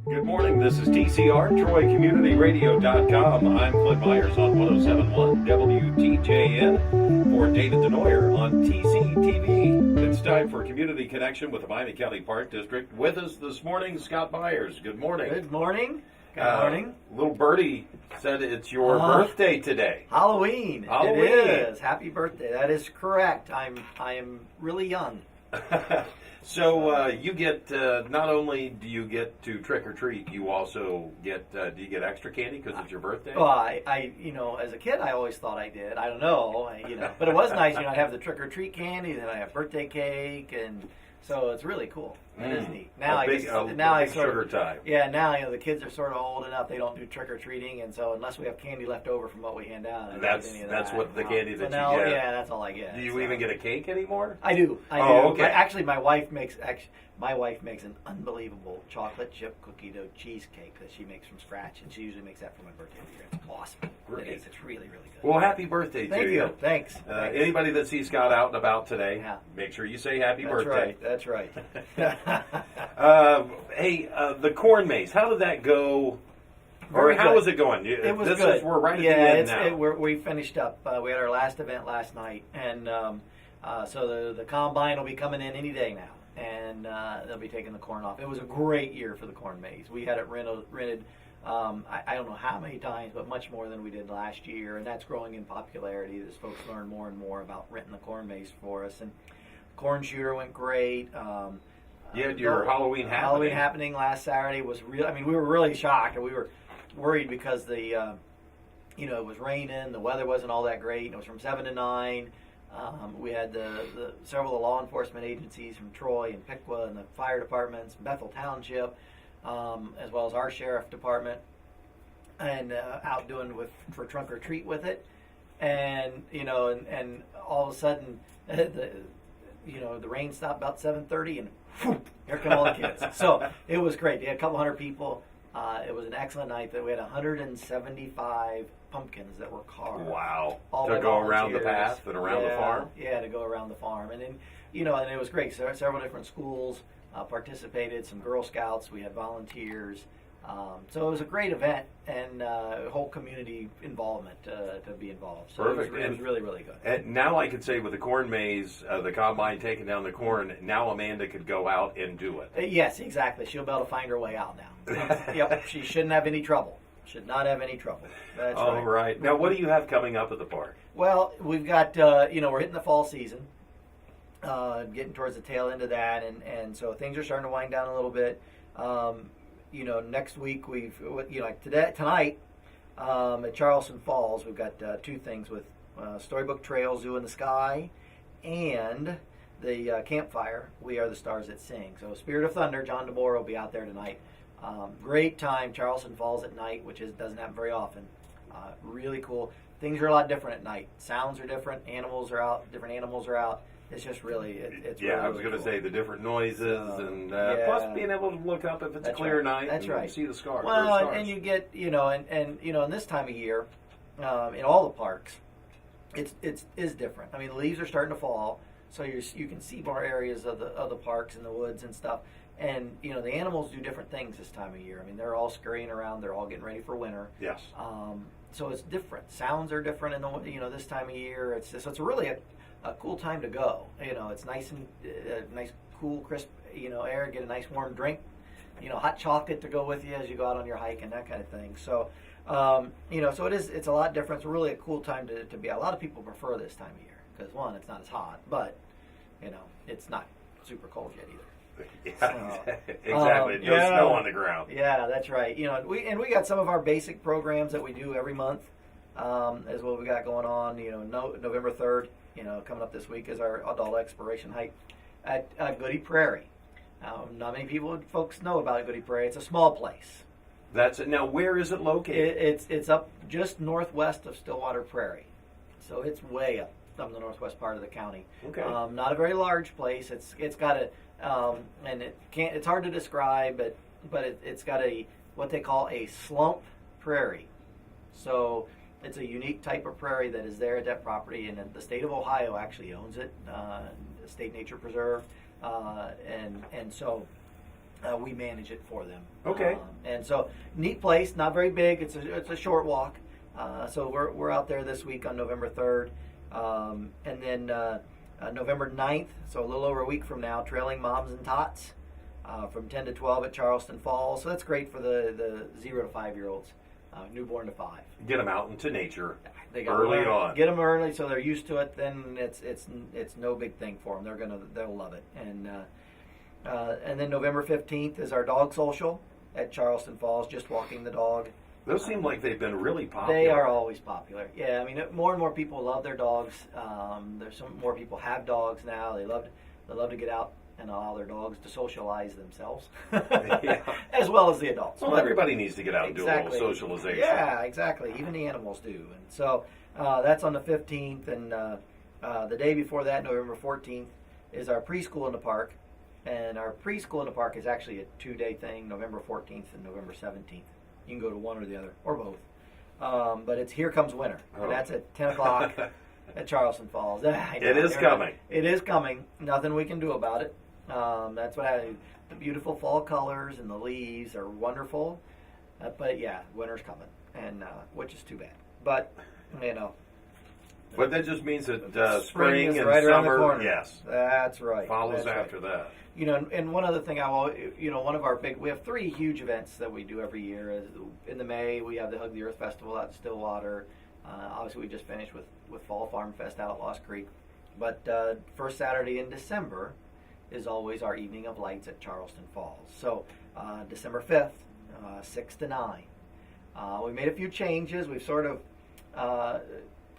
Good morning. This is TCR, TroyCommunityRadio.com. I'm Clint Myers on 1071 WTJN for David Denoyer on TCTV. It's time for Community Connection with the Miami County Park District. With us this morning, Scott Myers. Good morning. Good morning. Good morning. Little birdie said it's your birthday today. Halloween. Halloween. It is. Happy birthday. That is correct. I am really young. So you get not only do you get to trick or treat, you also get do you get extra candy because it's your birthday? Well, I as a kid, I always thought I did. I don't know, but it was nice. I have the trick or treat candy, then I have birthday cake, and so it's really cool. It is neat. Now a big sugar time. Yeah, now the kids are sort of old enough; they don't do trick or treating, and so unless we have candy left over from what we hand out, I don't get any of that's that. what the candy that now, you get. Yeah, that's all I get. Do you even get a cake anymore? I do. I do. Okay. Actually, my wife makes an unbelievable chocolate chip cookie dough cheesecake that she makes from scratch, and she usually makes that for my birthday every year. It's awesome. Great. It is. It's really, really good. Well, happy birthday Thank to you. Thanks. Anybody that sees Scott out and about today, Yeah. make sure you say happy That's birthday. right. That's right. Hey, the corn maze, how did that go? Or Very how good. was it going? It was good. We're right at the end now. We finished up. We had our last event last night, and so the combine will be coming in any day now, and they'll be taking the corn off. It was a great year for the corn maze. We had it rented. I don't know how many times, but much more than we did last year, and that's growing in popularity as folks learn more and more about renting the corn maze for us. And corn shooter went great. You had your Halloween happening last Saturday was real. I mean, we were really shocked, and we were worried because it was raining, the weather wasn't all that great, and it was from 7 to 9. We had the several of the law enforcement agencies from Troy and Piqua and the fire departments, Bethel Township, as well as our sheriff department, and out doing for trunk or treat with it, and and all of a sudden the rain stopped about 7:30, and whoop, here come all the kids. So it was great. They had a couple hundred people. It was an excellent night. That we had 175 pumpkins that were carved. Wow! All to go around the path and around the farm. Yeah, to go around the farm, and then and it was great. So several different schools participated. Some Girl Scouts. We had volunteers. So it was a great event, and whole community involvement to be involved. So Perfect. It was really, really good. And now I could say with the corn maze, the combine taking down the corn, now Amanda could go out and do it. Yes, exactly. She'll be able to find her way out now. Yep, she shouldn't have any trouble. Should not have any trouble. That's All right. Now, what do you have coming up at the park? Well, we've got, we're hitting the fall season, getting towards the tail end of that, and so things are starting to wind down a little bit. Next week tonight at Charleston Falls, we've got two things with Storybook Trail, Zoo in the Sky, and the campfire, We Are the Stars That Sing. So Spirit of Thunder, John DeBoer will be out there tonight. Great time, Charleston Falls at night, which doesn't happen very often. Really cool. Things are a lot different at night. Sounds are different. Animals are out. Different animals are out. It's just really, it's yeah. really, I was going to say the different noises, and yeah. plus being able to look up if it's a clear night. That's right. And see the stars. Well, and you get in this time of year, in all the parks, it is different. I mean, the leaves are starting to fall, so you can see more areas of the parks and the woods and stuff. And the animals do different things this time of year. I mean, they're all scurrying around. They're all getting ready for winter. Yes. So it's different. Sounds are different in this time of year. So it's really a cool time to go. It's nice and nice, cool, crisp air. Get a nice warm drink. Hot chocolate to go with you as you go out on your hike and that kind of thing. So so it's a lot different. It's really a cool time to be. A lot of people prefer this time of year because one, it's not as hot, but it's not super cold yet either. Yeah, exactly. No snow on the ground. Yeah, that's right. We got some of our basic programs that we do every month, as what we got going on. November 3rd, coming up this week is our adult exploration hike at Goody Prairie. Not many folks know about Goody Prairie. It's a small place. That's it. Now, where is it located? It's up just northwest of Stillwater Prairie, so it's way up from the northwest part of the county. Okay. Not a very large place. It's got a and it's hard to describe, but it's got what they call a slump prairie. So it's a unique type of prairie that is there at that property, and the state of Ohio actually owns it, State Nature Preserve, and so we manage it for them. Okay. And so, neat place, not very big. It's a short walk. So we're out there this week on November 3rd. And then November 9th, so a little over a week from now, Trailing Moms and Tots from 10 to 12 at Charleston Falls. So that's great for the 0 to 5 year olds, newborn to 5. Get them out into nature They got early on. Get them early so they're used to it. Then it's no big thing for them. They'll love it. And then November 15th is our dog social at Charleston Falls, just walking the dog. Those seem like they've been really popular. They are always popular. Yeah, I mean, more and more people love their dogs. There's some more people have dogs now. They love to get out and allow their dogs to socialize themselves, Yeah. as well as the adults. Well, But- everybody needs to get out and do a Exactly. little socialization. Yeah, exactly. Even the animals do. And so that's on the 15th, and the day before that, November 14th, is our preschool in the park. And our preschool in the park is actually a 2-day thing, November 14th and November 17th. You can go to one or the other, or both. But it's Here Comes Winter, and that's at 10 o'clock at Charleston Falls. I know, It is coming. It is coming. Nothing we can do about it. That's what the beautiful fall colors and the leaves are wonderful. But yeah, winter's coming, and which is too bad. But you know, But that just means that spring is and right around the summer, corner. yes, That's right. follows That's right. after that. You know, and one other thing one of our we have 3 huge events that we do every year. In the May, we have the Hug the Earth Festival out in Stillwater. Obviously, we just finished with Fall Farm Fest out at Lost Creek. But first Saturday in December is always our Evening of Lights at Charleston Falls. So December 5th, 6 to 9. We made a few changes. We've sort of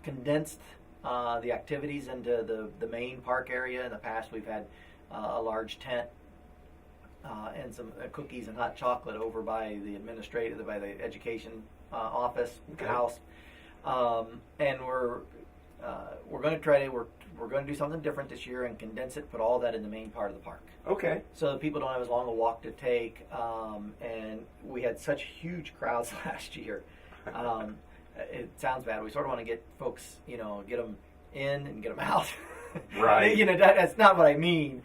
condensed the activities into the main park area. In the past, we've had a large tent and some cookies and hot chocolate over by the education office house. And we're going to do something different this year and condense it, put all that in the main part of the park, Okay. so that people don't have as long a walk to take. And we had such huge crowds last year. It sounds bad. We sort of want to get folks, get them in and get them out. Right. That's not what I mean.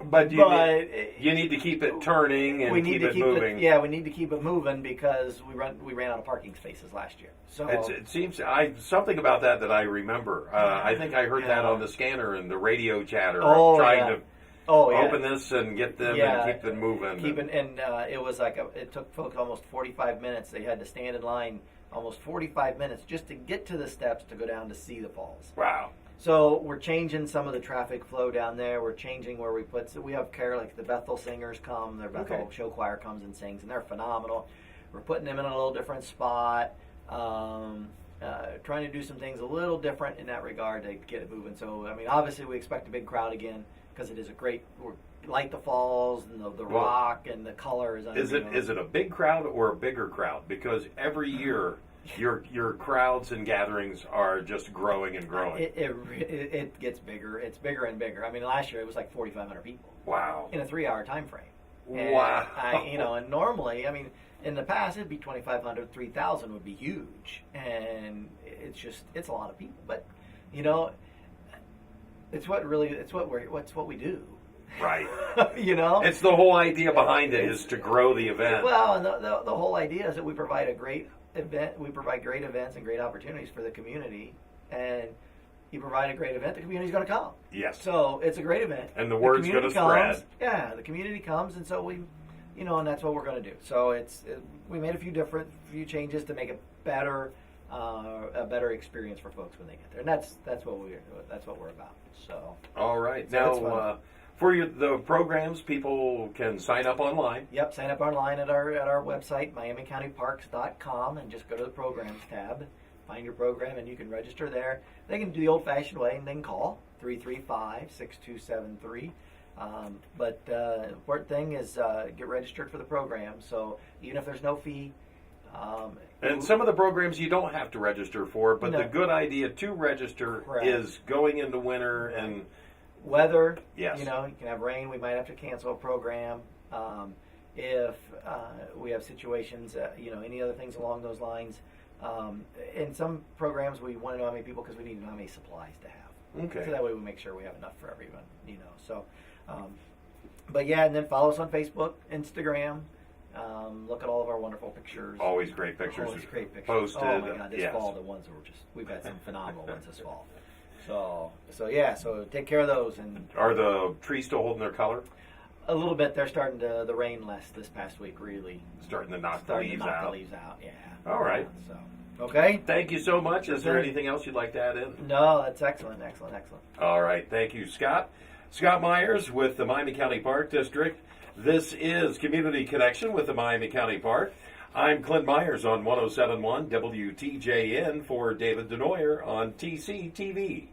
But But you need to keep it turning and keep it moving. we need to keep it moving because we ran out of parking spaces last year. So It seems something about that I remember. I think I heard that on the scanner and the radio chatter. Oh, trying yeah. to yeah. open this and get them Yeah. and keep them moving. It was like it took folks almost 45 minutes. They had to stand in line almost 45 minutes just to get to the steps to go down to see the falls. Wow. So we're changing some of the traffic flow down there. We're changing where we put. So we have like the Bethel singers come. Their Bethel show choir comes and sings, and they're phenomenal. We're putting them in a little different spot. Trying to do some things a little different in that regard to get it moving. So I mean, obviously we expect a big crowd again because it is a great. We're like the falls and the rock and the colors. Is it a big crowd or a bigger crowd? Because every year your crowds and gatherings are just growing and growing. It gets bigger. It's bigger and bigger. I mean, last year it was like 4,500 people Wow. in a 3-hour time frame. Wow. And normally, I mean, in the past it'd be 2,500, 3,000 would be huge, and it's a lot of people. But it's what we do. Right. It's It's the whole idea behind it is to grow the event. Well, and the whole idea is that we provide a great event. We provide great events and great opportunities for the community, and you provide a great event, the community's going to come. Yes. So it's a great event, And the word's community gonna comes. spread. Yeah, the community comes, and so we, and that's what we're going to do. So we made a few changes to make it better, a better experience for folks when they get there, and that's what we're about. So. All right. So it's Now, fun. for the programs, people can sign up online. Yep, sign up online at our website, MiamiCountyParks.com, and just go to the programs tab, find your program, and you can register there. They can do the old-fashioned way, and they can call 335-6273. But the important thing is get registered for the program. So even if there's no fee. And some of the programs you don't have to register for, but No. the good idea to register Correct. is going into winter and Weather, Yes. you can have rain. We might have to cancel a program. If we have situations, any other things along those lines. In some programs, we want to know how many people because we need to know how many supplies to have. okay. So that way we make sure we have enough for everyone, So But yeah, and then follow us on Facebook, Instagram. Look at all of our wonderful pictures. Always great pictures. Always great pictures. Posted. Oh my God, this Yes. fall the ones were we've had some phenomenal ones this fall. So yeah, so take care of those. And Are the trees still holding their color? a little bit, they're starting to, the rain less this past week, really. Starting to knock the Starting to leaves knock out. the leaves out, yeah. All right. So, okay. Thank you so much. Is there Sure. anything else you'd like to add in? No, that's excellent. All right. Thank you, Scott. Scott Myers with the Miami County Park District. This is Community Connection with the Miami County Park. I'm Clint Myers on 107.1 WTJN for David Denoyer on TCTV.